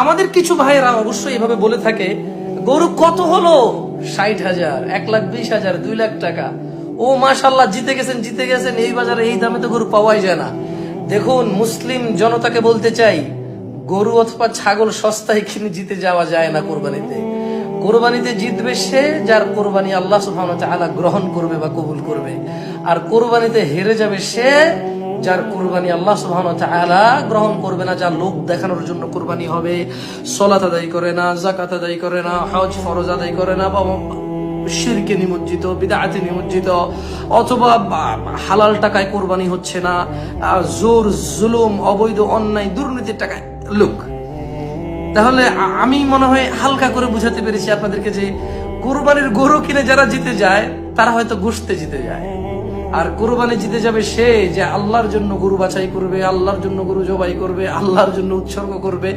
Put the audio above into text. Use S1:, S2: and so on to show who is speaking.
S1: আমাদের কিছু ভাইয়েরা অবশ্যই এভাবে বলে থাকে, গরু কত হলো? 60,000, 1,20,000, 2 লাখ টাকা। ও মাশাল্লাহ, জিতে গেছেন, এই বাজারে এই দামে তো গরু পাওয়াই যায় না। দেখুন, মুসলিম জনতাকে বলতে চাই, গরু অথবা ছাগল সস্তায় কিনে জিতে যাওয়া যায় না কোরবানিতে। কোরবানিতে জিতবে সে যার কোরবানি আল্লাহ সুবহানাহু ওয়া তাআলা গ্রহণ করবে বা কবুল করবে, আর কোরবানিতে হেরে যাবে সে যার কোরবানি আল্লাহ সুবহানাহু ওয়া তাআলা গ্রহণ করবে না, যা লোক দেখানোর জন্য কোরবানি হবে, সালাত আদায় করে না, যাকাত আদায় করে না, হজ ফরজ আদায় করে না, বা শিরকে নিমজ্জিত, বিদআতে নিমজ্জিত, অথবা হালাল টাকায় কোরবানি হচ্ছে না, জোর জুলুম, অবৈধ অন্যায়, দুর্নীতির টাকায় লোক। তাহলে আমি মনে হয় হালকা করে বুঝাতে পেরেছি আপনাদেরকে যে কোরবানির গরু কিনে যারা জিতে যায় তারা হয়তো গোশতে জিতে যায়, আর কোরবানি জিতে যাবে সে যে আল্লাহর জন্য গরু বাছাই করবে, আল্লাহর জন্য গরু জবাই করবে, আল্লাহর জন্য উৎসর্গ করবে।